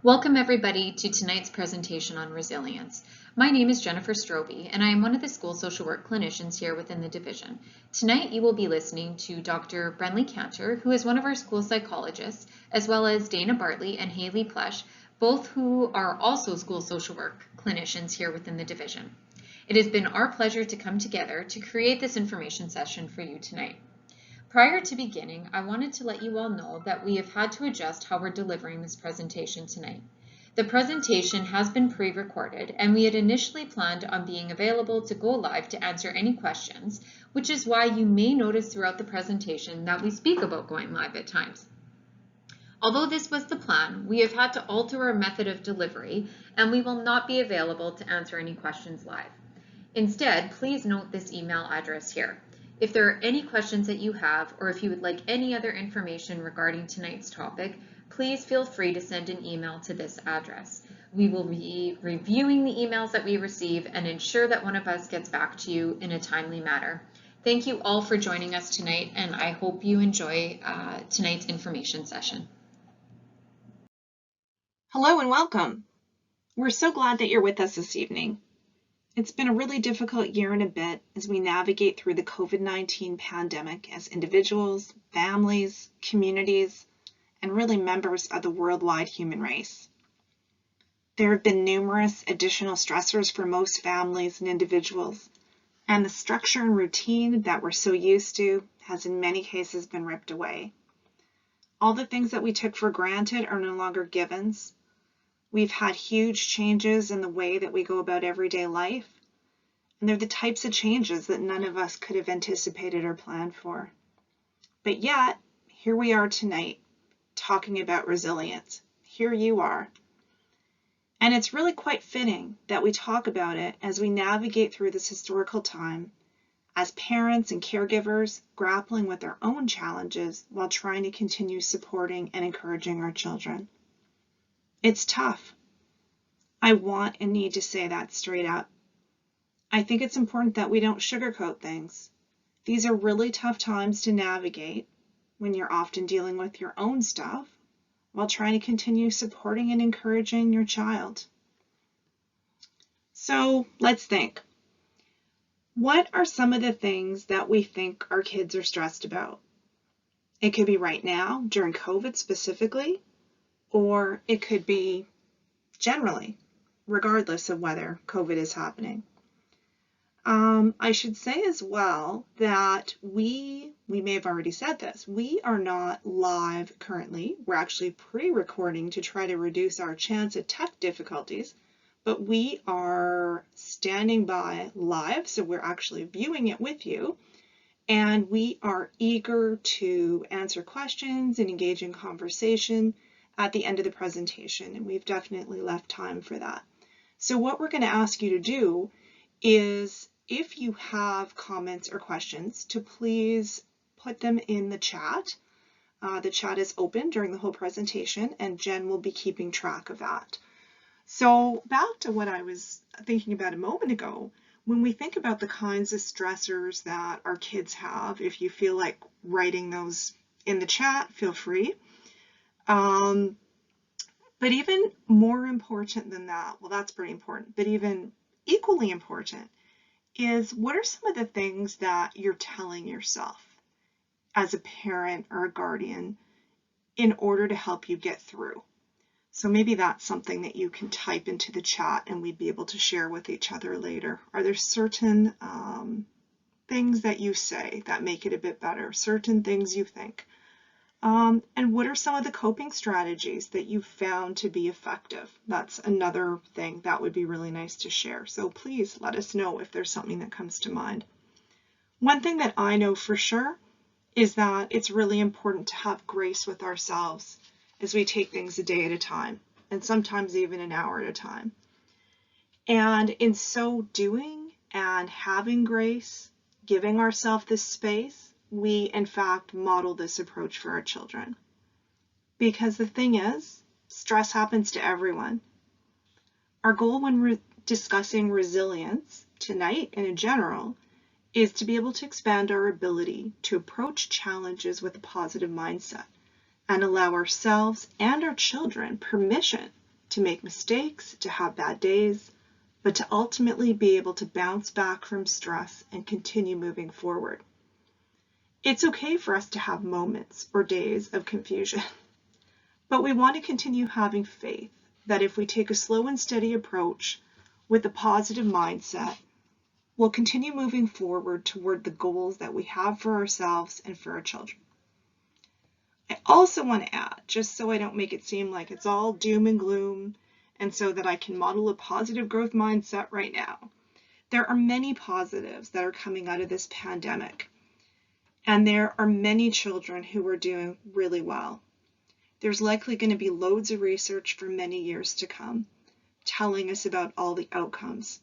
Welcome everybody to tonight's presentation on resilience. My name is Jennifer Strobe and I am one of the school social work clinicians here within the division. Tonight you will be listening to Dr. Brenly Cantor, who is one of our school psychologists, as well as Dana Bartley and Haley Plush, both who are also school social work clinicians here within the division. It has been our pleasure to come together to create this information session for you tonight. Prior to beginning, I wanted to let you all know that we have had to adjust how we're delivering this presentation tonight. The presentation has been pre-recorded and we had initially planned on being available to go live to answer any questions, which is why you may notice throughout the presentation that we speak about going live at times. Although this was the plan, we have had to alter our method of delivery and we will not be available to answer any questions live. Instead, please note this email address here. If there are any questions that you have, or if you would like any other information regarding tonight's topic, please feel free to send an email to this address. We will be reviewing the emails that we receive and ensure that one of us gets back to you in a timely manner. Thank you all for joining us tonight, and I hope you enjoy tonight's information session. Hello and welcome. We're so glad that you're with us this evening. It's been a really difficult year and a bit as we navigate through the COVID-19 pandemic as individuals, families, communities, and really members of the worldwide human race. There have been numerous additional stressors for most families and individuals, and the structure and routine that we're so used to has in many cases been ripped away. All the things that we took for granted are no longer givens. We've had huge changes in the way that we go about everyday life, and they're the types of changes that none of us could have anticipated or planned for. But yet, here we are tonight, talking about resilience. Here you are. And it's really quite fitting that we talk about it as we navigate through this historical time, as parents and caregivers grappling with their own challenges while trying to continue supporting and encouraging our children. It's tough. I want and need to say that straight up. I think it's important that we don't sugarcoat things. These are really tough times to navigate when you're often dealing with your own stuff while trying to continue supporting and encouraging your child. So let's think. What are some of the things that we think our kids are stressed about? It could be right now, during COVID specifically, or it could be generally, regardless of whether COVID is happening. I should say as well that we may have already said this, we are not live currently. We're actually pre-recording to try to reduce our chance of tech difficulties, but we are standing by live, so we're actually viewing it with you. And we are eager to answer questions and engage in conversation at the end of the presentation, and we've definitely left time for that. So what we're going to ask you to do is, if you have comments or questions, to please put them in the chat. The chat is open during the whole presentation, and Jen will be keeping track of that. So back to what I was thinking about a moment ago, when we think about the kinds of stressors that our kids have, if you feel like writing those in the chat, feel free. But even more important than that, well, that's pretty important, but even equally important is, what are some of the things that you're telling yourself as a parent or a guardian in order to help you get through? So maybe that's something that you can type into the chat and we'd be able to share with each other later. Are there certain things that you say that make it a bit better? Certain things you think? And what are some of the coping strategies that you've found to be effective? That's another thing that would be really nice to share. So please let us know if there's something that comes to mind. One thing that I know for sure is that it's really important to have grace with ourselves as we take things a day at a time, and sometimes even an hour at a time. And in so doing and having grace, giving ourselves this space, we in fact model this approach for our children. Because the thing is, stress happens to everyone. Our goal when discussing resilience tonight and in general is to be able to expand our ability to approach challenges with a positive mindset and allow ourselves and our children permission to make mistakes, to have bad days, but to ultimately be able to bounce back from stress and continue moving forward. It's okay for us to have moments or days of confusion, but we want to continue having faith that if we take a slow and steady approach with a positive mindset, we'll continue moving forward toward the goals that we have for ourselves and for our children. I also want to add, just so I don't make it seem like it's all doom and gloom, and so that I can model a positive growth mindset right now, there are many positives that are coming out of this pandemic, and there are many children who are doing really well. There's likely going to be loads of research for many years to come, telling us about all the outcomes.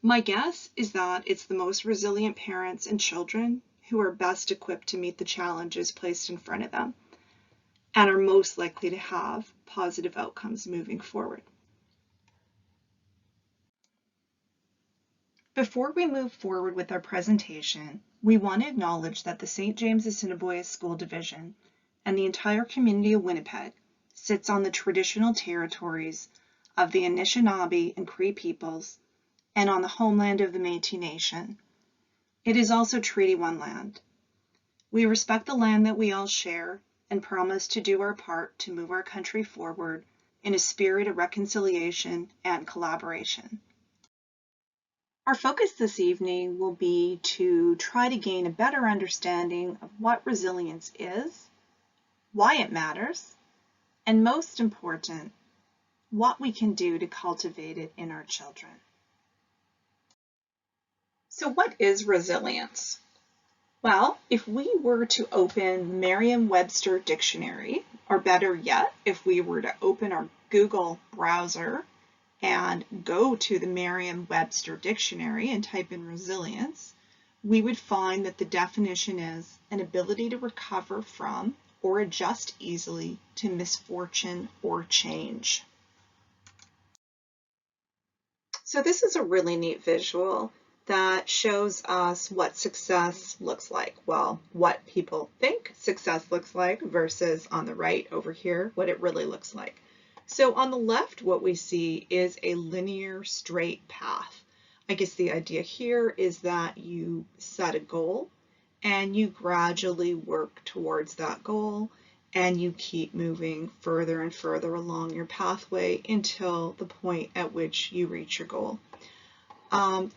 My guess is that it's the most resilient parents and children who are best equipped to meet the challenges placed in front of them and are most likely to have positive outcomes moving forward. Before we move forward with our presentation, we want to acknowledge that the St. James-Assiniboia School Division and the entire community of Winnipeg sits on the traditional territories of the Anishinaabe and Cree peoples and on the homeland of the Métis Nation. It is also Treaty 1 land. We respect the land that we all share and promise to do our part to move our country forward in a spirit of reconciliation and collaboration. Our focus this evening will be to try to gain a better understanding of what resilience is, why it matters, and most important, what we can do to cultivate it in our children. So what is resilience? Well, if we were to open Merriam-Webster dictionary, or better yet, if we were to open our Google browser and go to the Merriam-Webster dictionary and type in resilience, we would find that the definition is an ability to recover from or adjust easily to misfortune or change. So this is a really neat visual that shows us what success looks like. Well, what people think success looks like versus on the right over here, what it really looks like. So on the left, what we see is a linear straight path. I guess the idea here is that you set a goal and you gradually work towards that goal and you keep moving further and further along your pathway until the point at which you reach your goal.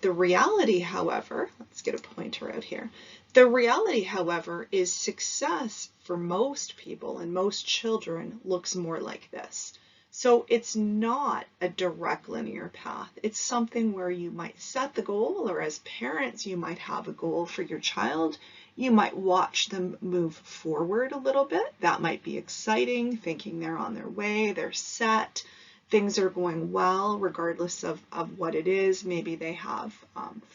The reality, however, let's get a pointer out here. The reality, however, is success for most people and most children looks more like this. So it's not a direct linear path. It's something where you might set the goal, or as parents, you might have a goal for your child. You might watch them move forward a little bit. That might be exciting, thinking they're on their way, they're set. Things are going well, regardless of what it is. Maybe they have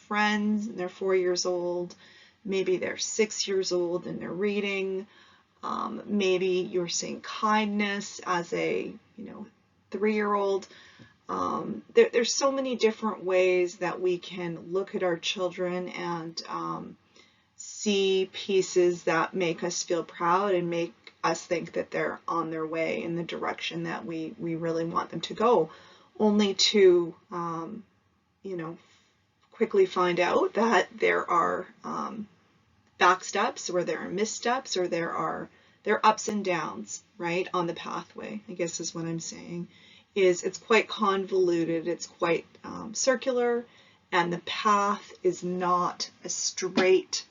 friends and they're 4 years old. Maybe they're 6 years old and they're reading. Maybe you're seeing kindness as a 3-year-old. There's so many different ways that we can look at our children and see pieces that make us feel proud and make us think that they're on their way in the direction that we really want them to go, only to quickly find out that there are back steps, or there are missteps, or there are ups and downs, right, on the pathway, I guess is what I'm saying. It's quite convoluted, it's quite circular, and the path is not a straight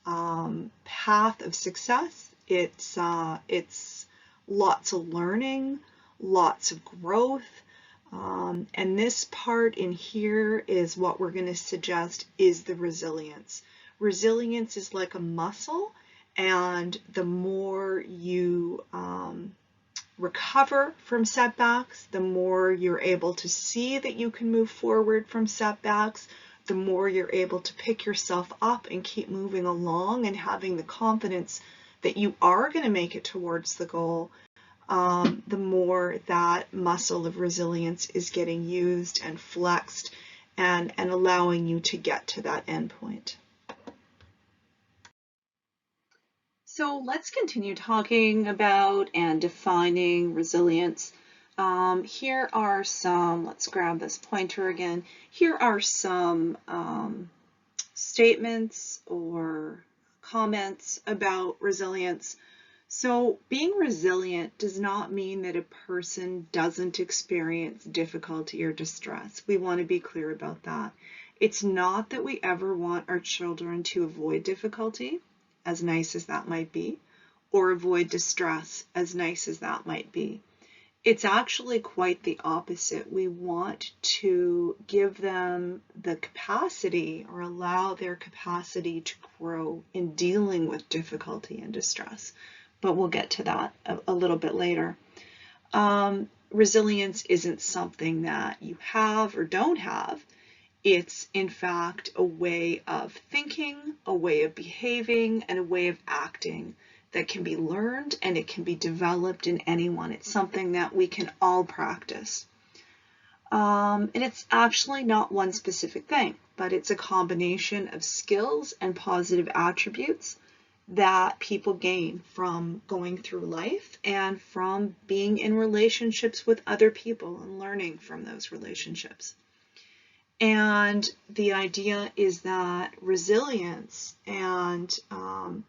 path of success. It's lots of learning, lots of growth, and this part in here is what we're going to suggest is the resilience. Resilience is like a muscle, and the more you recover from setbacks, the more you're able to see that you can move forward from setbacks, the more you're able to pick yourself up and keep moving along and having the confidence that you are going to make it towards the goal, the more that muscle of resilience is getting used and flexed and allowing you to get to that end point. So let's continue talking about and defining resilience. Here are some, let's grab this pointer again. Here are some statements or comments about resilience. So being resilient does not mean that a person doesn't experience difficulty or distress. We want to be clear about that. It's not that we ever want our children to avoid difficulty, as nice as that might be, or avoid distress, as nice as that might be. It's actually quite the opposite. We want to give them the capacity or allow their capacity to grow in dealing with difficulty and distress. But we'll get to that a little bit later. Resilience isn't something that you have or don't have. It's in fact a way of thinking, a way of behaving, and a way of acting that can be learned and it can be developed in anyone. It's something that we can all practice. And it's actually not one specific thing, but it's a combination of skills and positive attributes that people gain from going through life and from being in relationships with other people and learning from those relationships. And the idea is that resilience and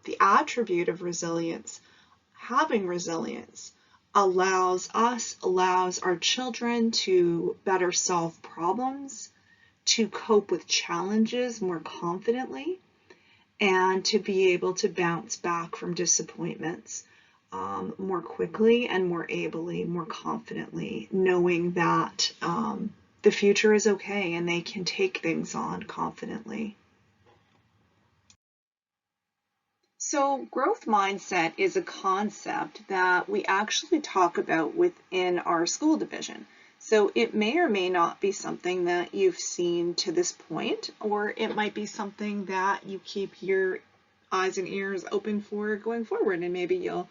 the attribute of resilience, having resilience, allows our children to better solve problems, to cope with challenges more confidently, and to be able to bounce back from disappointments more quickly and more ably, more confidently, knowing that the future is okay and they can take things on confidently. So growth mindset is a concept that we actually talk about within our school division. So it may or may not be something that you've seen to this point, or it might be something that you keep your eyes and ears open for going forward, and maybe you'll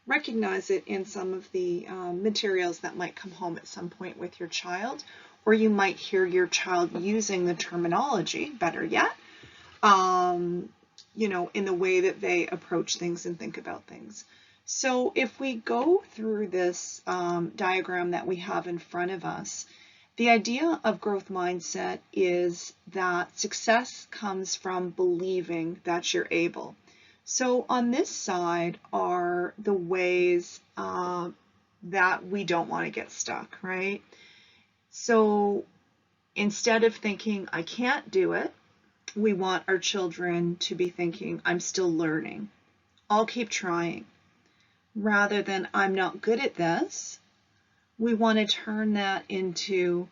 recognize it in some of the materials that might come home at some point with your child, or you might hear your child using the terminology, better yet, in the way that they approach things and think about things. So if we go through this diagram that we have in front of us, the idea of growth mindset is that success comes from believing that you're able. So on this side are the ways that we don't want to get stuck, right? So instead of thinking, I can't do it, we want our children to be thinking, I'm still learning. I'll keep trying. Rather than, I'm not good at this, we want to turn that into,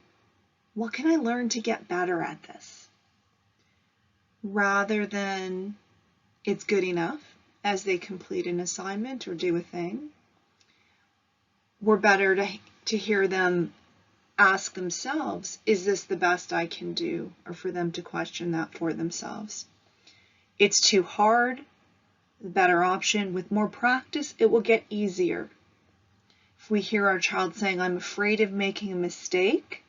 what can I learn to get better at this? Rather than, it's good enough as they complete an assignment or do a thing. We're better to hear them ask themselves, is this the best I can do? Or for them to question that for themselves. It's too hard. The better option, with more practice, it will get easier. If we hear our child saying, I'm afraid of making a mistake,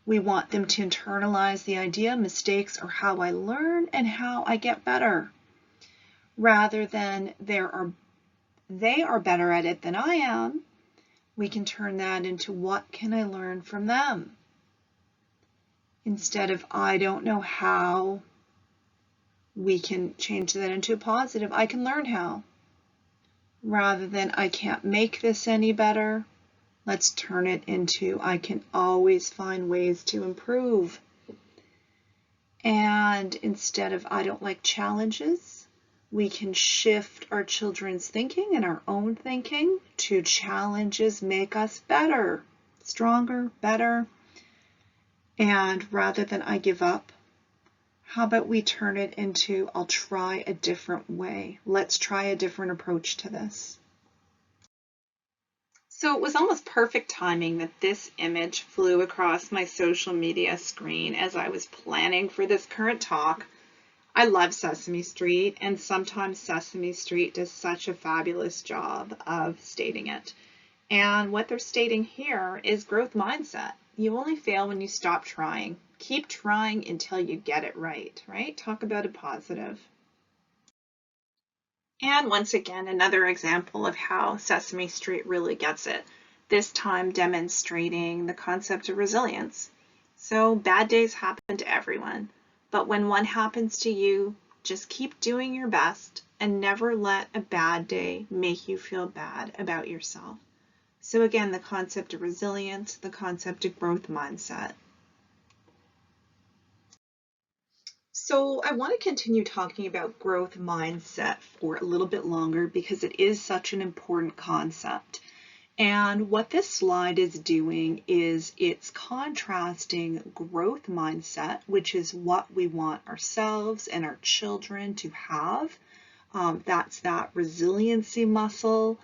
we want them to internalize the idea mistakes are how I learn and how I get better. Rather than they are better at it than I am, we can turn that into what can I learn from them? Instead of I don't know how, we can change that into a positive, I can learn how. Rather than I can't make this any better, let's turn it into I can always find ways to improve. And instead of I don't like challenges, we can shift our children's thinking and our own thinking to challenges make us better, stronger, better. And rather than I give up, how about we turn it into I'll try a different way. Let's try a different approach to this. So it was almost perfect timing that this image flew across my social media screen as I was planning for this current talk. I love Sesame Street, and sometimes Sesame Street does such a fabulous job of stating it. And what they're stating here is growth mindset. You only fail when you stop trying. Keep trying until you get it right, right? Talk about a positive. And once again, another example of how Sesame Street really gets it. this time demonstrating the concept of resilience. So bad days happen to everyone, but when one happens to you, just keep doing your best and never let a bad day make you feel bad about yourself. So again, the concept of resilience, the concept of growth mindset. So I want to continue talking about growth mindset for a little bit longer because it is such an important concept. And what this slide is doing is it's contrasting growth mindset, which is what we want ourselves and our children to have. That's that resiliency muscle.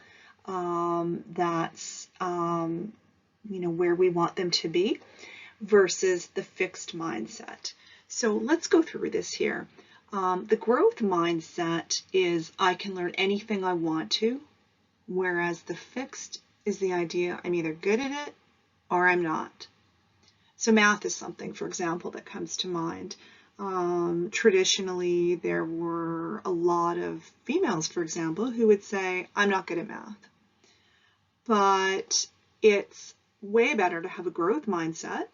That's where we want them to be, versus the fixed mindset. So let's go through this here. The growth mindset is I can learn anything I want to, whereas the fixed is the idea I'm either good at it or I'm not. So math is something, for example, that comes to mind. Traditionally, there were a lot of females, for example, who would say, I'm not good at math. But it's way better to have a growth mindset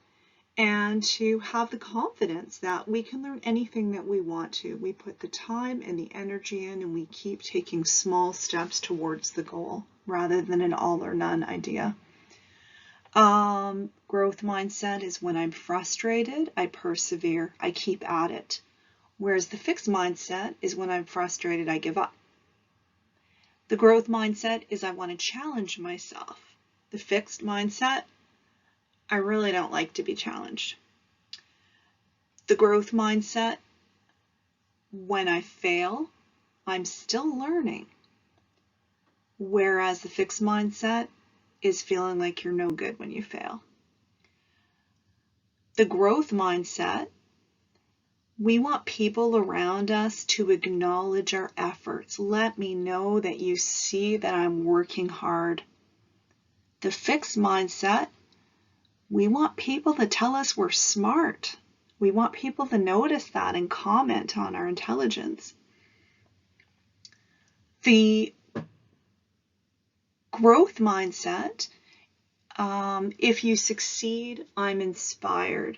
and to have the confidence that we can learn anything that we want to. We put the time and the energy in, and we keep taking small steps towards the goal rather than an all or none idea. Growth mindset is when I'm frustrated, I persevere, I keep at it. Whereas the fixed mindset is when I'm frustrated, I give up. The growth mindset is I want to challenge myself. The fixed mindset, I really don't like to be challenged. The growth mindset, when I fail, I'm still learning. Whereas the fixed mindset is feeling like you're no good when you fail. The growth mindset, we want people around us to acknowledge our efforts. Let me know that you see that I'm working hard. The fixed mindset, we want people to tell us we're smart. We want people to notice that and comment on our intelligence. The growth mindset, if you succeed, I'm inspired.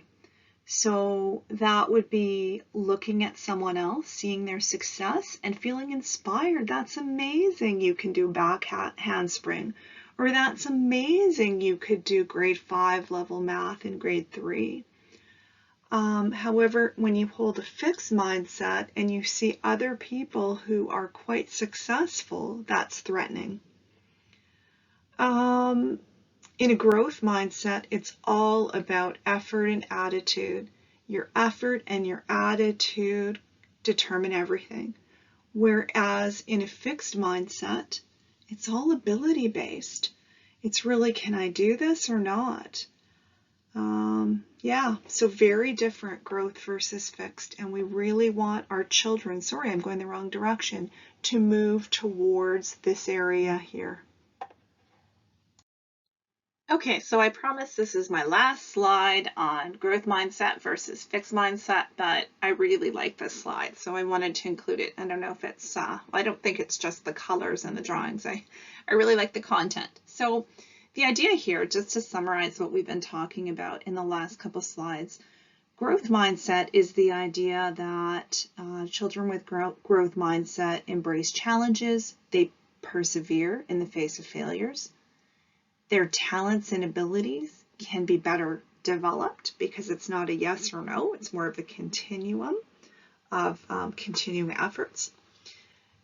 So that would be looking at someone else, seeing their success and feeling inspired. That's amazing you can do back handspring. Or that's amazing you could do grade 5 level math in grade 3. However, when you hold a fixed mindset and you see other people who are quite successful, that's threatening. In a growth mindset, it's all about effort and attitude. Your effort and your attitude determine everything. Whereas in a fixed mindset, it's all ability based. It's really, can I do this or not? So very different, growth versus fixed. And we really want our children, sorry, I'm going the wrong direction, to move towards this area here. Okay, so I promise this is my last slide on growth mindset versus fixed mindset, but I really like this slide, so I wanted to include it. I don't know if it's, I don't think it's just the colors and the drawings. I really like the content. So the idea here, just to summarize what we've been talking about in the last couple slides, growth mindset is the idea that children with growth mindset embrace challenges, they persevere in the face of failures. Their talents and abilities can be better developed because it's not a yes or no, it's more of a continuum of continuing efforts.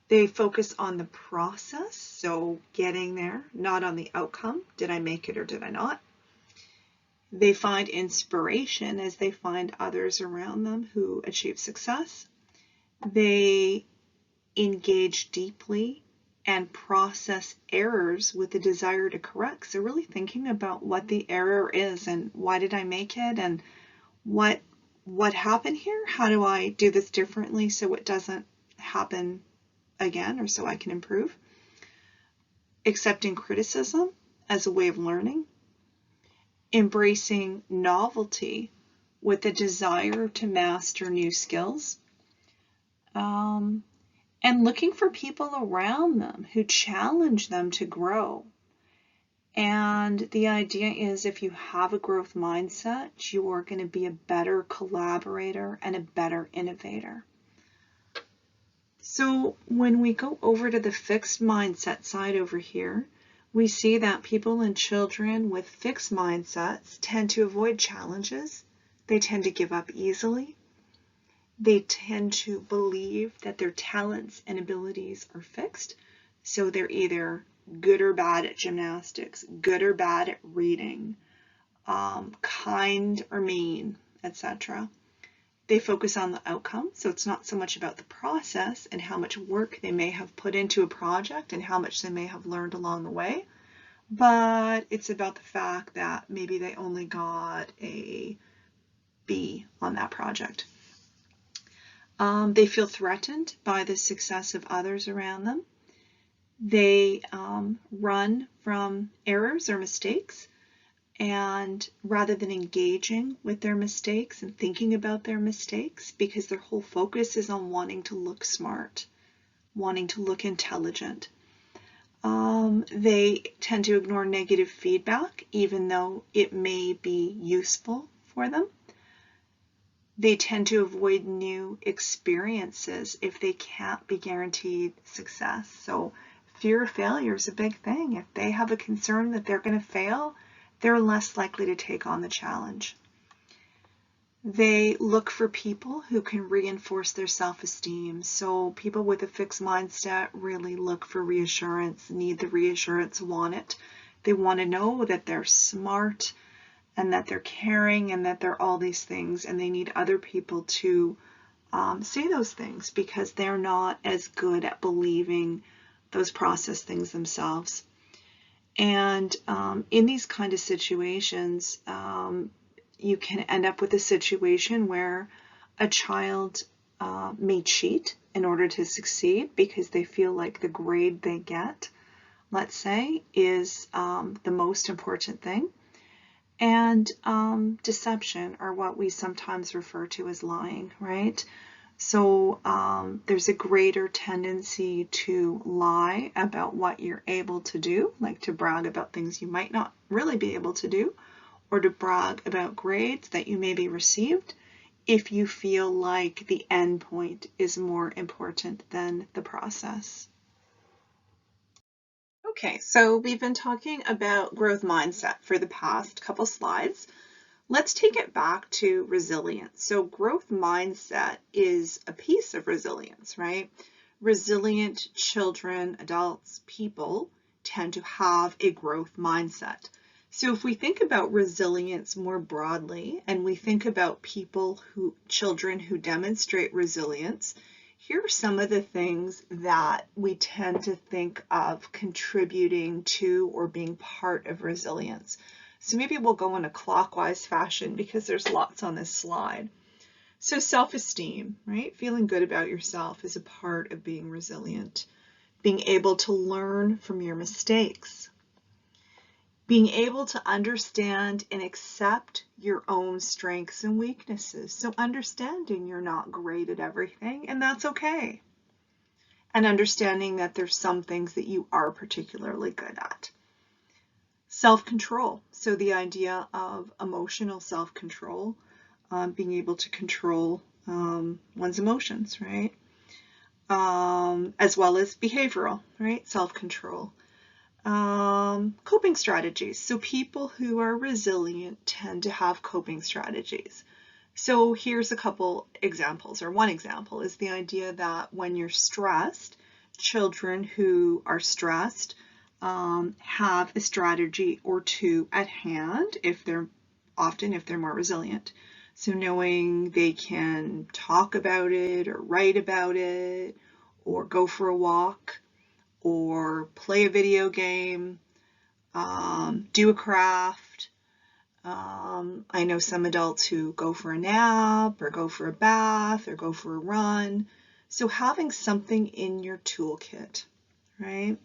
They focus on the process, so getting there, not on the outcome. Did I make it or did I not? They find inspiration as they find others around them who achieve success. They engage deeply and process errors with the desire to correct. So really thinking about what the error is and why did I make it and what happened here? How do I do this differently so it doesn't happen again or so I can improve? Accepting criticism as a way of learning. Embracing novelty with a desire to master new skills. And looking for people around them who challenge them to grow. And the idea is if you have a growth mindset, you're going to be a better collaborator and a better innovator. So when we go over to the fixed mindset side over here, we see that people and children with fixed mindsets tend to avoid challenges. They tend to give up easily. They tend to believe that their talents and abilities are fixed. So they're either good or bad at gymnastics, good or bad at reading, kind or mean, etc. They focus on the outcome, so it's not so much about the process and how much work they may have put into a project and how much they may have learned along the way, but it's about the fact that maybe they only got a B on that project. They feel threatened by the success of others around them. They run from errors or mistakes, and rather than engaging with their mistakes and thinking about their mistakes, because their whole focus is on wanting to look smart, wanting to look intelligent. They tend to ignore negative feedback, even though it may be useful for them. They tend to avoid new experiences if they can't be guaranteed success. So fear of failure is a big thing. If they have a concern that they're going to fail, they're less likely to take on the challenge. They look for people who can reinforce their self-esteem. So people with a fixed mindset really look for reassurance, need the reassurance, want it. They want to know that they're smart and that they're caring and that they're all these things, and they need other people to say those things because they're not as good at believing those process things themselves. And in these kind of situations, you can end up with a situation where a child may cheat in order to succeed because they feel like the grade they get, let's say, is the most important thing. And deception, or what we sometimes refer to as lying, right? So there's a greater tendency to lie about what you're able to do, like to brag about things you might not really be able to do, or to brag about grades that you maybe received if you feel like the end point is more important than the process. Okay, so we've been talking about growth mindset for the past couple slides. Let's take it back to resilience. So growth mindset is a piece of resilience, right? Resilient children, adults, people tend to have a growth mindset. So if we think about resilience more broadly, and we think about children who demonstrate resilience, here are some of the things that we tend to think of contributing to or being part of resilience. So maybe we'll go in a clockwise fashion because there's lots on this slide. So self-esteem, right? Feeling good about yourself is a part of being resilient. Being able to learn from your mistakes. Being able to understand and accept your own strengths and weaknesses. So understanding you're not great at everything, and that's okay. And understanding that there's some things that you are particularly good at. Self-control. So the idea of emotional self-control, being able to control one's emotions, right? As well as behavioral, right? Self-control. Coping strategies. So people who are resilient tend to have coping strategies. So here's a couple examples, or one example is the idea that when you're stressed, children who are stressed have a strategy or two at hand if they're more resilient. So knowing they can talk about it or write about it or go for a walk or play a video game, do a craft. I know some adults who go for a nap or go for a bath or go for a run. So having something in your toolkit, right?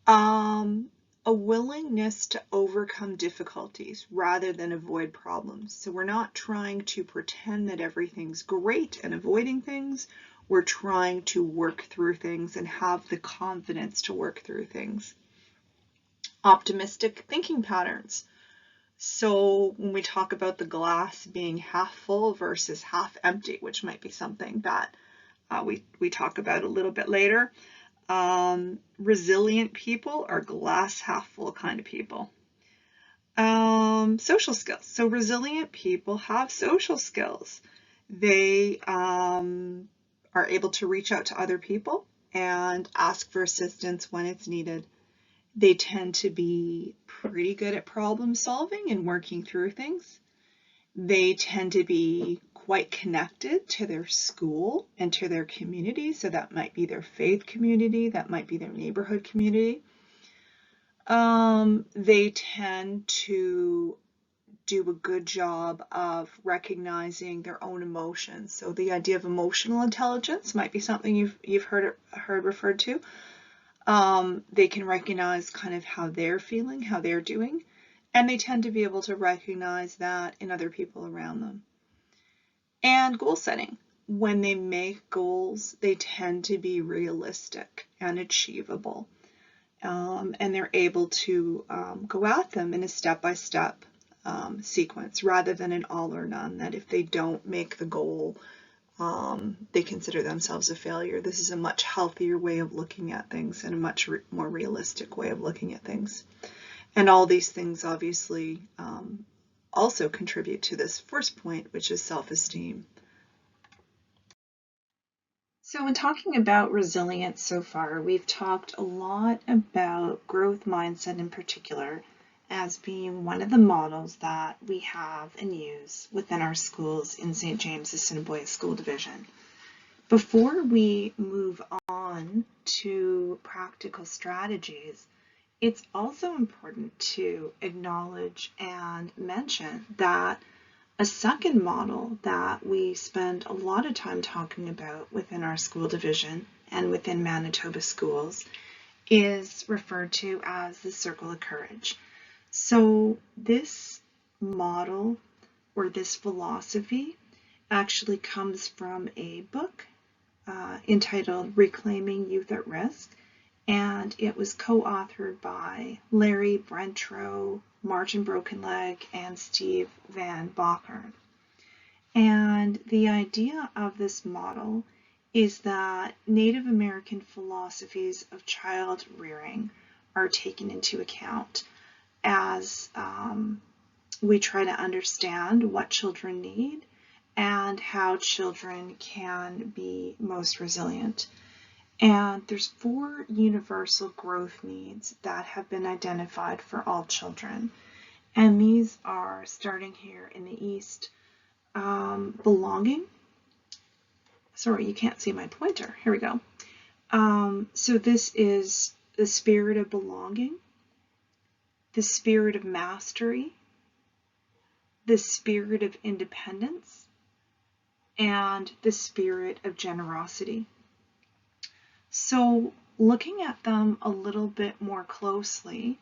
A willingness to overcome difficulties rather than avoid problems. So we're not trying to pretend that everything's great and avoiding things. We're trying to work through things and have the confidence to work through things. Optimistic thinking patterns. So when we talk about the glass being half full versus half empty, which might be something that we talk about a little bit later, resilient people are glass half full kind of people. Social skills. So resilient people have social skills. They are able to reach out to other people and ask for assistance when it's needed. They tend to be pretty good at problem solving and working through things. They tend to be quite connected to their school and to their community. So that might be their faith community, that might be their neighborhood community. They tend to do a good job of recognizing their own emotions. So the idea of emotional intelligence might be something you've heard referred to. They can recognize kind of how they're feeling, how they're doing, and they tend to be able to recognize that in other people around them. And goal setting. When they make goals, they tend to be realistic and achievable. And they're able to go at them in a step-by-step sequence rather than an all or none, that if they don't make the goal, they consider themselves a failure. This is a much healthier way of looking at things and a much more realistic way of looking at things. And all these things obviously also contribute to this first point, which is self-esteem. So in talking about resilience so far, we've talked a lot about growth mindset in particular as being one of the models that we have and use within our schools in St. James-Assiniboia School Division. Before we move on to practical strategies, it's also important to acknowledge and mention that a second model that we spend a lot of time talking about within our school division and within Manitoba schools is referred to as the circle of courage. So this model or this philosophy actually comes from a book entitled Reclaiming Youth at Risk, and it was co-authored by Larry Brentro, Martin Brokenleg, and Steve Van Bakker. And the idea of this model is that Native American philosophies of child rearing are taken into account as we try to understand what children need and how children can be most resilient. And there's 4 universal growth needs that have been identified for all children. And these are, starting here in the East, belonging. Sorry, you can't see my pointer. Here we go. So this is the spirit of belonging, the spirit of mastery, the spirit of independence, and the spirit of generosity. So looking at them a little bit more closely,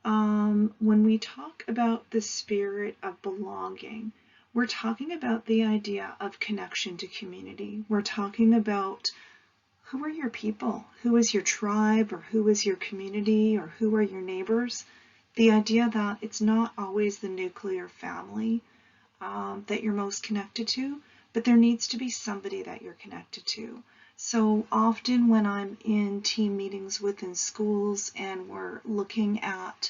when we talk about the spirit of belonging, we're talking about the idea of connection to community. We're talking about who are your people, who is your tribe, or who is your community, or who are your neighbors. The idea that it's not always the nuclear family that you're most connected to, but there needs to be somebody that you're connected to. So often when I'm in team meetings within schools and we're looking at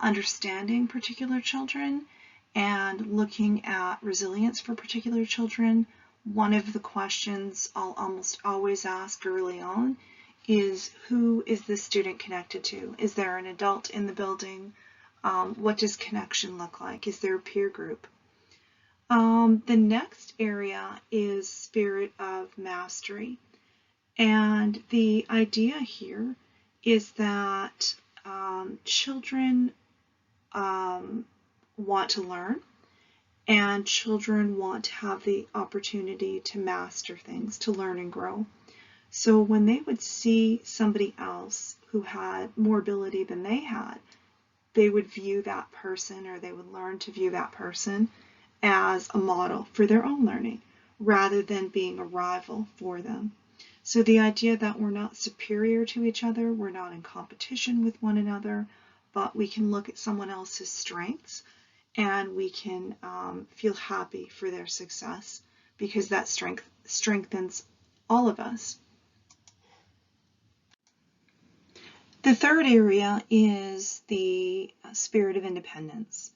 understanding particular children and looking at resilience for particular children, one of the questions I'll almost always ask early on is, who is this student connected to? Is there an adult in the building? What does connection look like? Is there a peer group? The next area is spirit of mastery. And the idea here is that children want to learn, and children want to have the opportunity to master things, to learn and grow. So when they would see somebody else who had more ability than they had, they would view that person, or they would learn to view that person as a model for their own learning rather than being a rival for them. So the idea that we're not superior to each other, we're not in competition with one another, but we can look at someone else's strengths and we can feel happy for their success because that strengthens all of us. The third area is the spirit of independence.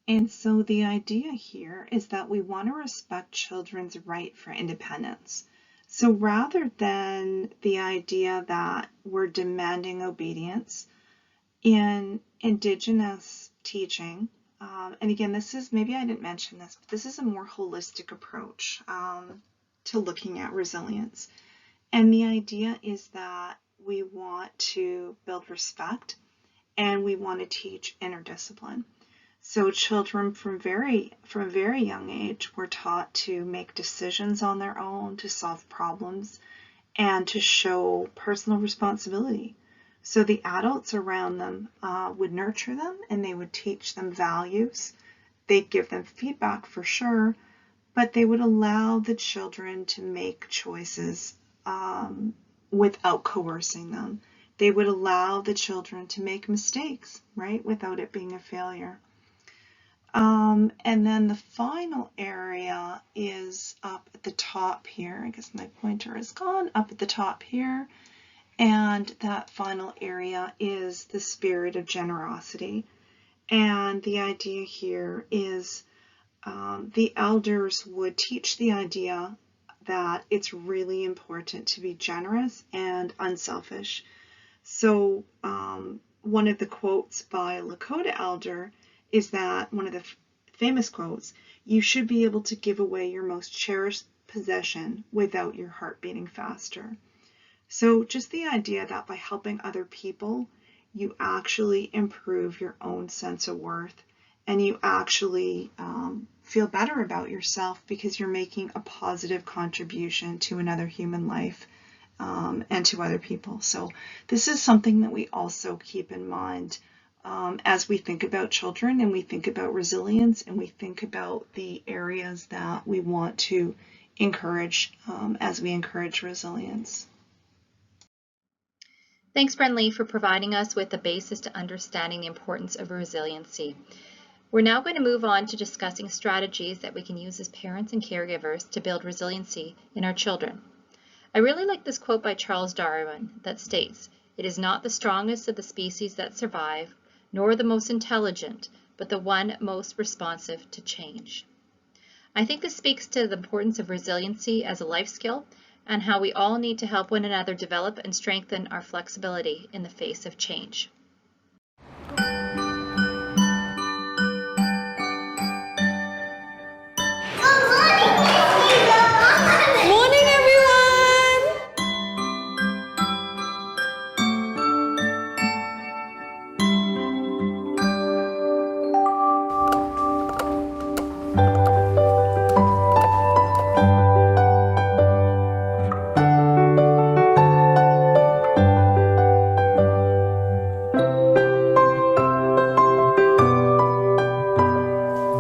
And so the idea here is that we want to respect children's right for independence. So rather than the idea that we're demanding obedience, in Indigenous teaching, and again, this is, maybe I didn't mention this, but this is a more holistic approach to looking at resilience. And the idea is that we want to build respect and we want to teach inner discipline. So children from a very young age were taught to make decisions on their own, to solve problems, and to show personal responsibility. So the adults around them would nurture them and they would teach them values. They'd give them feedback for sure, but they would allow the children to make choices without coercing them. They would allow the children to make mistakes, right, without it being a failure. And then the final area is up at the top here. I guess my pointer is gone. Up at the top here. And that final area is the spirit of generosity. And the idea here is the elders would teach the idea that it's really important to be generous and unselfish. So one of the quotes by a Lakota elder is that, one of the famous quotes, "You should be able to give away your most cherished possession without your heart beating faster." So just the idea that by helping other people, you actually improve your own sense of worth and you actually feel better about yourself because you're making a positive contribution to another human life and to other people. So this is something that we also keep in mind as we think about children and we think about resilience and we think about the areas that we want to encourage as we encourage resilience. Thanks, Brenly, for providing us with the basis to understanding the importance of resiliency. We're now going to move on to discussing strategies that we can use as parents and caregivers to build resiliency in our children. I really like this quote by Charles Darwin that states, "It is not the strongest of the species that survive, nor the most intelligent, but the one most responsive to change." I think this speaks to the importance of resiliency as a life skill and how we all need to help one another develop and strengthen our flexibility in the face of change. Morning, everyone!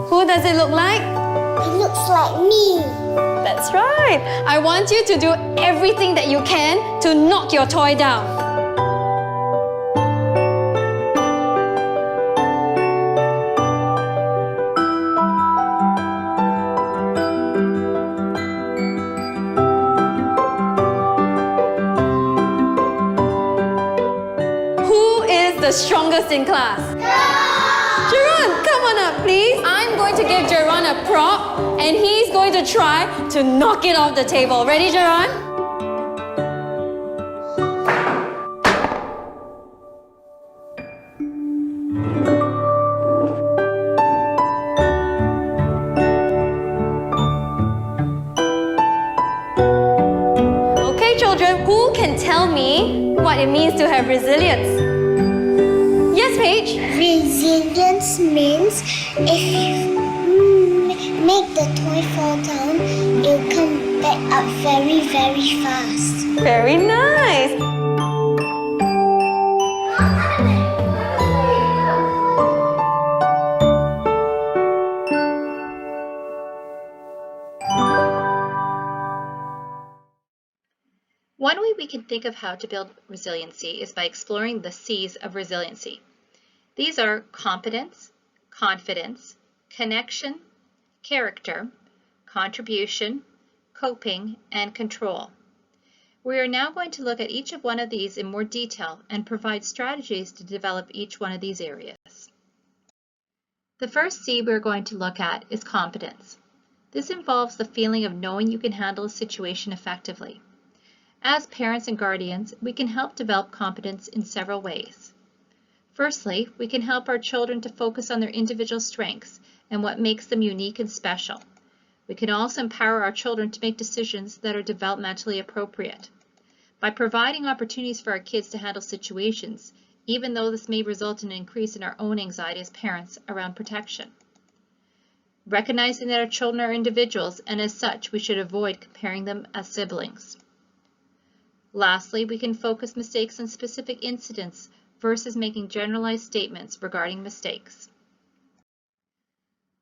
Who does it look like? It looks like me. That's right. I want you to do everything that you can to knock your toy down. Who is the strongest in class? Jeron, come on up, please. I'm going to give Jeron a prop, and he's going to try to knock it off the table. Ready, Jeron? Okay, children, who can tell me what it means to have resilience? Yes, Paige? Resilience means if you make the toy fall down, it'll come back up very, very fast. Very nice. One way we can think of how to build resiliency is by exploring the C's of resiliency. These are competence, confidence, connection, character, contribution, coping, and control. We are now going to look at each of one of these in more detail and provide strategies to develop each one of these areas. The first C we're going to look at is competence. This involves the feeling of knowing you can handle a situation effectively. As parents and guardians, we can help develop competence in several ways. Firstly, we can help our children to focus on their individual strengths and what makes them unique and special. We can also empower our children to make decisions that are developmentally appropriate. By providing opportunities for our kids to handle situations, even though this may result in an increase in our own anxiety as parents around protection. Recognizing that our children are individuals, and as such, we should avoid comparing them as siblings. Lastly, we can focus mistakes on specific incidents versus making generalized statements regarding mistakes.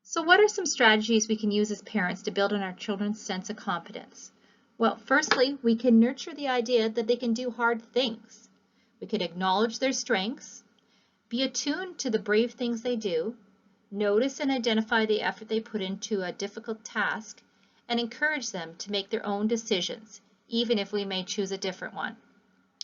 So what are some strategies we can use as parents to build on our children's sense of competence? Well, firstly, we can nurture the idea that they can do hard things. We can acknowledge their strengths, be attuned to the brave things they do, notice and identify the effort they put into a difficult task, and encourage them to make their own decisions, even if we may choose a different one.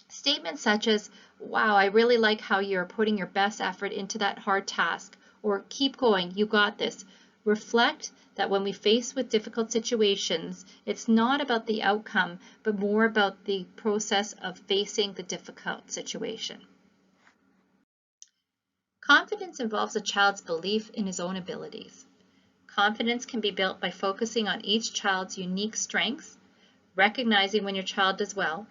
Statements such as, "Wow, I really like how you're putting your best effort into that hard task," or "Keep going, you got this," reflect that when we face with difficult situations, it's not about the outcome, but more about the process of facing the difficult situation. Confidence involves a child's belief in his own abilities. Confidence can be built by focusing on each child's unique strengths, recognizing when your child does well,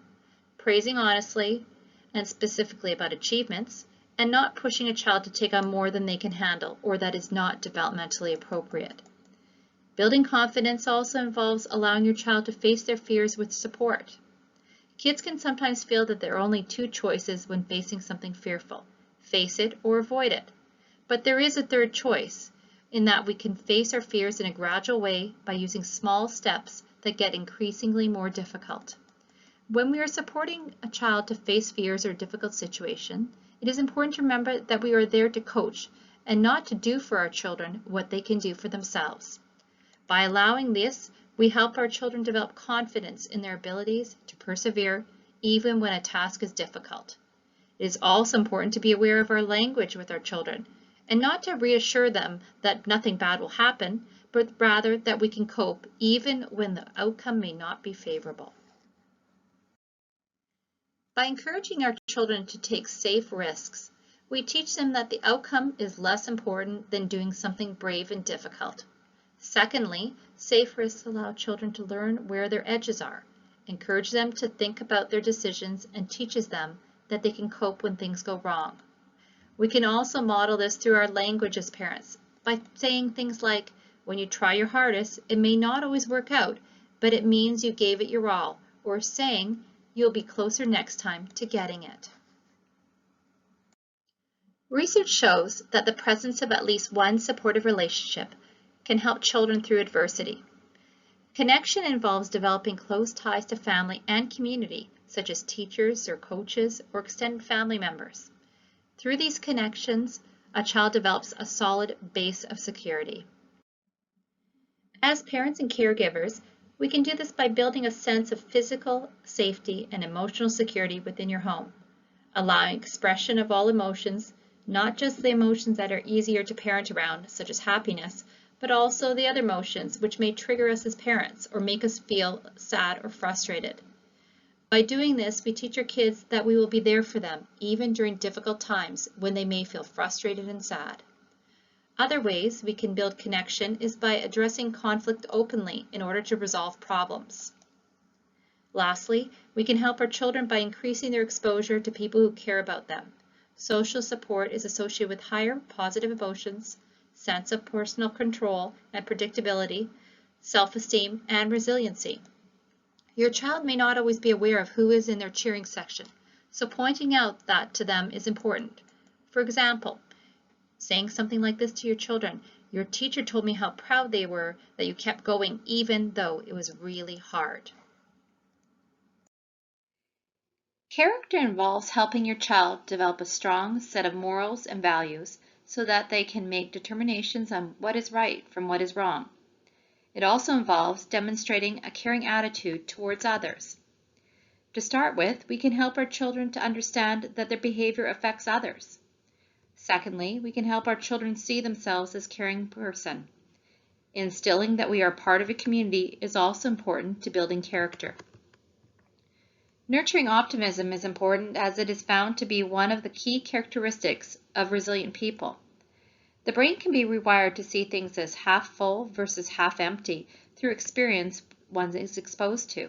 praising honestly and specifically about achievements, and not pushing a child to take on more than they can handle or that is not developmentally appropriate. Building confidence also involves allowing your child to face their fears with support. Kids can sometimes feel that there are only two choices when facing something fearful: face it or avoid it. But there is a third choice, in that we can face our fears in a gradual way by using small steps that get increasingly more difficult. When we are supporting a child to face fears or a difficult situation, it is important to remember that we are there to coach and not to do for our children what they can do for themselves. By allowing this, we help our children develop confidence in their abilities to persevere even when a task is difficult. It is also important to be aware of our language with our children and not to reassure them that nothing bad will happen, but rather that we can cope even when the outcome may not be favorable. By encouraging our children to take safe risks, we teach them that the outcome is less important than doing something brave and difficult. Secondly, safe risks allow children to learn where their edges are, encourage them to think about their decisions, and teaches them that they can cope when things go wrong. We can also model this through our language as parents by saying things like, "When you try your hardest, it may not always work out, but it means you gave it your all," or saying, "You'll be closer next time to getting it." Research shows that the presence of at least one supportive relationship can help children through adversity. Connection involves developing close ties to family and community, such as teachers or coaches or extended family members. Through these connections, a child develops a solid base of security. As parents and caregivers, we can do this by building a sense of physical safety and emotional security within your home, allowing expression of all emotions, not just the emotions that are easier to parent around, such as happiness, but also the other emotions which may trigger us as parents or make us feel sad or frustrated. By doing this, we teach our kids that we will be there for them, even during difficult times when they may feel frustrated and sad. Other ways we can build connection is by addressing conflict openly in order to resolve problems. Lastly, we can help our children by increasing their exposure to people who care about them. Social support is associated with higher positive emotions, sense of personal control and predictability, self-esteem, and resiliency. Your child may not always be aware of who is in their cheering section, so pointing out that to them is important. For example, saying something like this to your children: "Your teacher told me how proud they were that you kept going even though it was really hard." Character involves helping your child develop a strong set of morals and values so that they can make determinations on what is right from what is wrong. It also involves demonstrating a caring attitude towards others. To start with, we can help our children to understand that their behavior affects others. Secondly, we can help our children see themselves as a caring person. Instilling that we are part of a community is also important to building character. Nurturing optimism is important as it is found to be one of the key characteristics of resilient people. The brain can be rewired to see things as half full versus half empty through experience one is exposed to.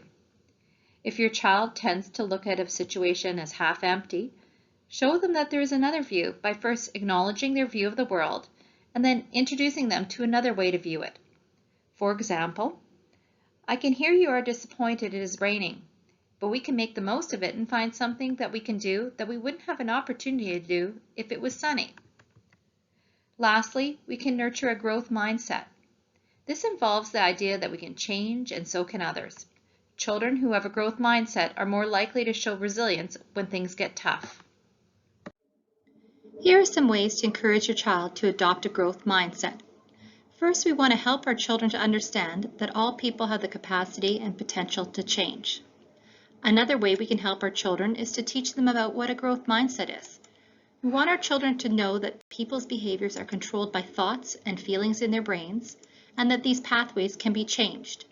If your child tends to look at a situation as half empty, show them that there is another view by first acknowledging their view of the world and then introducing them to another way to view it. For example, I can hear you are disappointed it is raining, but we can make the most of it and find something that we can do that we wouldn't have an opportunity to do if it was sunny. Lastly, we can nurture a growth mindset. This involves the idea that we can change and so can others. Children who have a growth mindset are more likely to show resilience when things get tough. Here are some ways to encourage your child to adopt a growth mindset. First, we want to help our children to understand that all people have the capacity and potential to change. Another way we can help our children is to teach them about what a growth mindset is. We want our children to know that people's behaviors are controlled by thoughts and feelings in their brains, and that these pathways can be changed.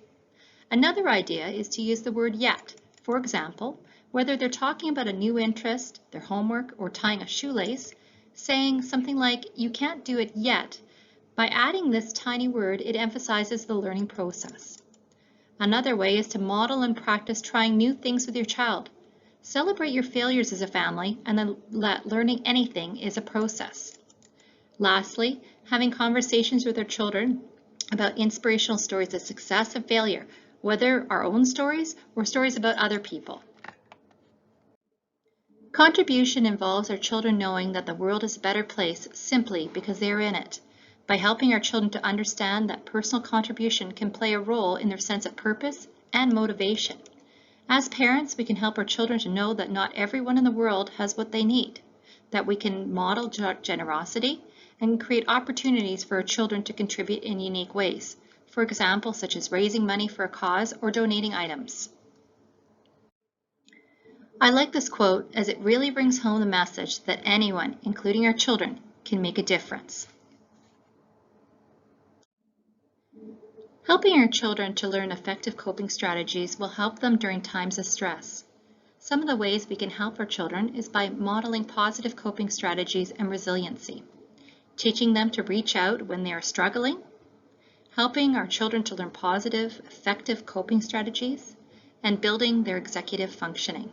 Another idea is to use the word yet. For example, whether they're talking about a new interest, their homework, or tying a shoelace, saying something like, "You can't do it yet." By adding this tiny word, it emphasizes the learning process. Another way is to model and practice trying new things with your child. Celebrate your failures as a family and then let learning anything is a process. Lastly, having conversations with our children about inspirational stories of success and failure, whether our own stories or stories about other people. Contribution involves our children knowing that the world is a better place simply because they are in it. By helping our children to understand that personal contribution can play a role in their sense of purpose and motivation. As parents, we can help our children to know that not everyone in the world has what they need, that we can model generosity and create opportunities for our children to contribute in unique ways, for example, such as raising money for a cause or donating items. I like this quote as it really brings home the message that anyone, including our children, can make a difference. Helping our children to learn effective coping strategies will help them during times of stress. Some of the ways we can help our children is by modeling positive coping strategies and resiliency, teaching them to reach out when they are struggling, helping our children to learn positive, effective coping strategies, and building their executive functioning.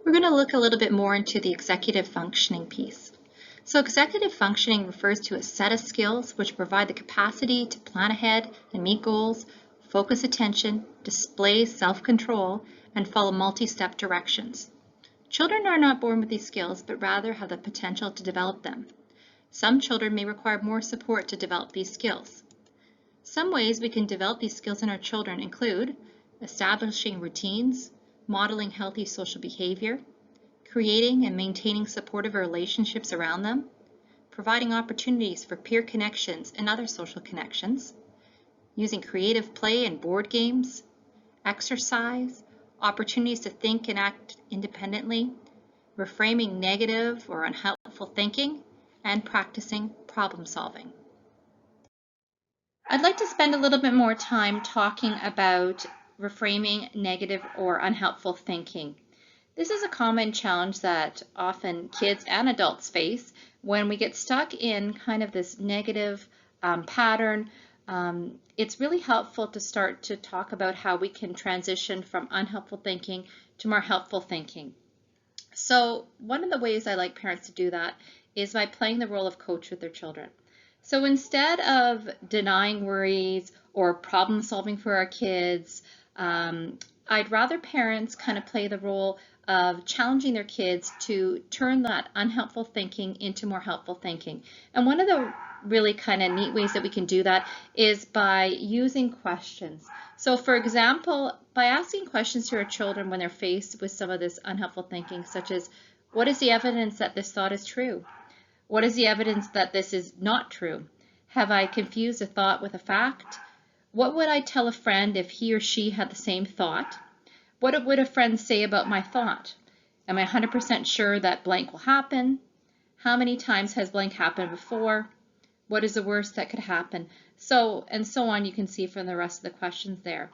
We're going to look a little bit more into the executive functioning piece. So executive functioning refers to a set of skills which provide the capacity to plan ahead and meet goals, focus attention, display self-control, and follow multi-step directions. Children are not born with these skills, but rather have the potential to develop them. Some children may require more support to develop these skills. Some ways we can develop these skills in our children include establishing routines, modeling healthy social behavior, creating and maintaining supportive relationships around them, providing opportunities for peer connections and other social connections, using creative play and board games, exercise, opportunities to think and act independently, reframing negative or unhelpful thinking, and practicing problem solving. I'd like to spend a little bit more time talking about reframing negative or unhelpful thinking. This is a common challenge that often kids and adults face when we get stuck in kind of this negative pattern. It's really helpful to start to talk about how we can transition from unhelpful thinking to more helpful thinking. So one of the ways I like parents to do that is by playing the role of coach with their children. So instead of denying worries or problem solving for our kids, I'd rather parents kind of play the role of challenging their kids to turn that unhelpful thinking into more helpful thinking. And one of the really kind of neat ways that we can do that is by using questions. So for example, by asking questions to our children when they're faced with some of this unhelpful thinking, such as, what is the evidence that this thought is true? What is the evidence that this is not true? Have I confused a thought with a fact? What would I tell a friend if he or she had the same thought? What would a friend say about my thought? Am I 100% sure that blank will happen? How many times has blank happened before? What is the worst that could happen? So, and so on, you can see from the rest of the questions there.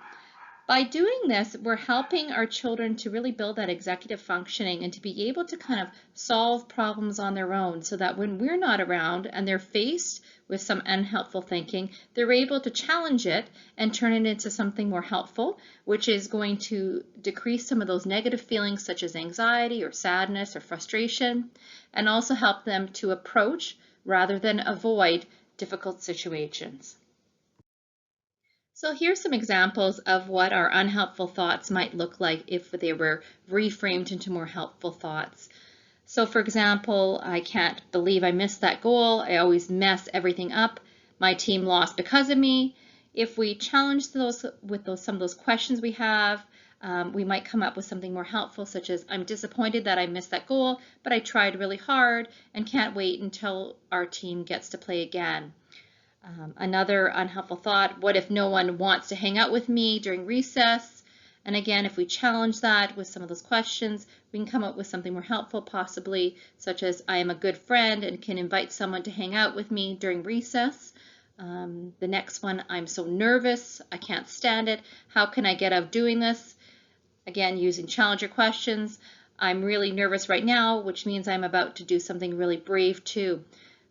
By doing this, we're helping our children to really build that executive functioning and to be able to kind of solve problems on their own, so that when we're not around and they're faced with some unhelpful thinking, they're able to challenge it and turn it into something more helpful, which is going to decrease some of those negative feelings such as anxiety or sadness or frustration, and also help them to approach rather than avoid difficult situations. So here's some examples of what our unhelpful thoughts might look like if they were reframed into more helpful thoughts. So for example, I can't believe I missed that goal. I always mess everything up. My team lost because of me. If we challenge those with some of those questions we have, we might come up with something more helpful, such as, I'm disappointed that I missed that goal, but I tried really hard and can't wait until our team gets to play again. Another unhelpful thought, what if no one wants to hang out with me during recess? And again, if we challenge that with some of those questions, we can come up with something more helpful, possibly, such as, I am a good friend and can invite someone to hang out with me during recess. The next one, I'm so nervous, I can't stand it. How can I get out of doing this? Again, using challenger questions. I'm really nervous right now, which means I'm about to do something really brave too.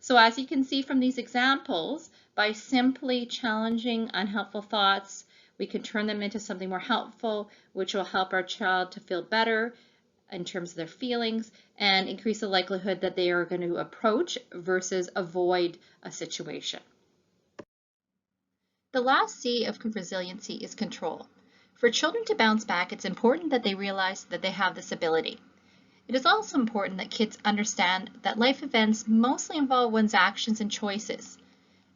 So as you can see from these examples, by simply challenging unhelpful thoughts, we can turn them into something more helpful, which will help our child to feel better in terms of their feelings and increase the likelihood that they are going to approach versus avoid a situation. The last C of resiliency is control. For children to bounce back, it's important that they realize that they have this ability. It is also important that kids understand that life events mostly involve one's actions and choices.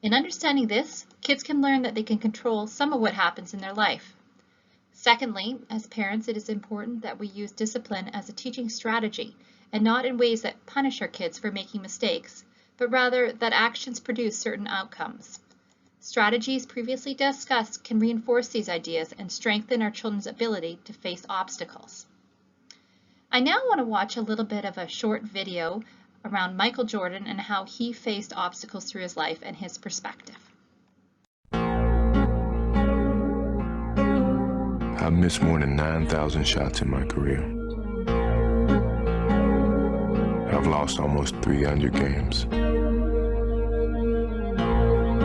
In understanding this, kids can learn that they can control some of what happens in their life. Secondly, as parents, it is important that we use discipline as a teaching strategy and not in ways that punish our kids for making mistakes, but rather that actions produce certain outcomes. Strategies previously discussed can reinforce these ideas and strengthen our children's ability to face obstacles. I now want to watch a little bit of a short video around Michael Jordan and how he faced obstacles through his life and his perspective. I've missed more than 9,000 shots in my career. I've lost almost 300 games.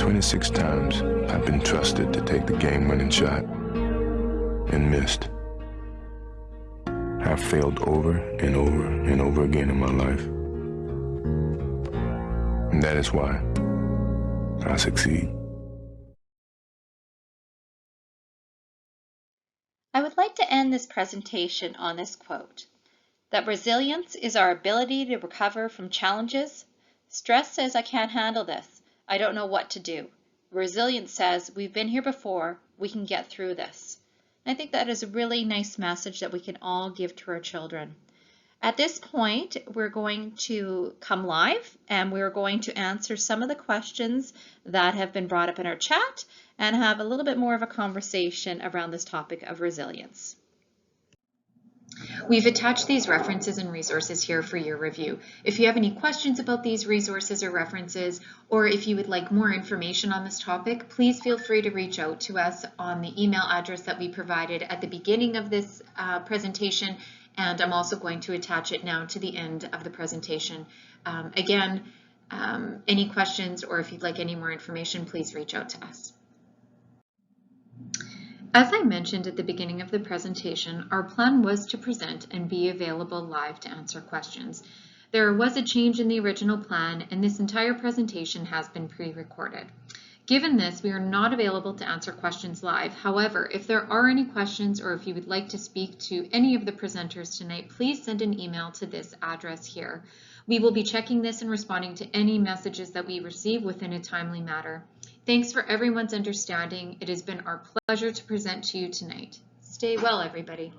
26 times I've been trusted to take the game-winning shot and missed. I've failed over and over and over again in my life. And that is why I succeed. I would like to end this presentation on this quote, that resilience is our ability to recover from challenges. Stress says, I can't handle this. I don't know what to do. Resilience says, we've been here before. We can get through this. I think that is a really nice message that we can all give to our children. At this point, we're going to come live and we're going to answer some of the questions that have been brought up in our chat and have a little bit more of a conversation around this topic of resilience. We've attached these references and resources here for your review. If you have any questions about these resources or references, or if you would like more information on this topic, please feel free to reach out to us on the email address that we provided at the beginning of this presentation, and I'm also going to attach it now to the end of the presentation. Again, any questions or if you'd like any more information, please reach out to us. As I mentioned at the beginning of the presentation, our plan was to present and be available live to answer questions. There was a change in the original plan, and this entire presentation has been pre-recorded. Given this, we are not available to answer questions live. However, if there are any questions or if you would like to speak to any of the presenters tonight, please send an email to this address here. We will be checking this and responding to any messages that we receive within a timely manner. Thanks for everyone's understanding. It has been our pleasure to present to you tonight. Stay well, everybody.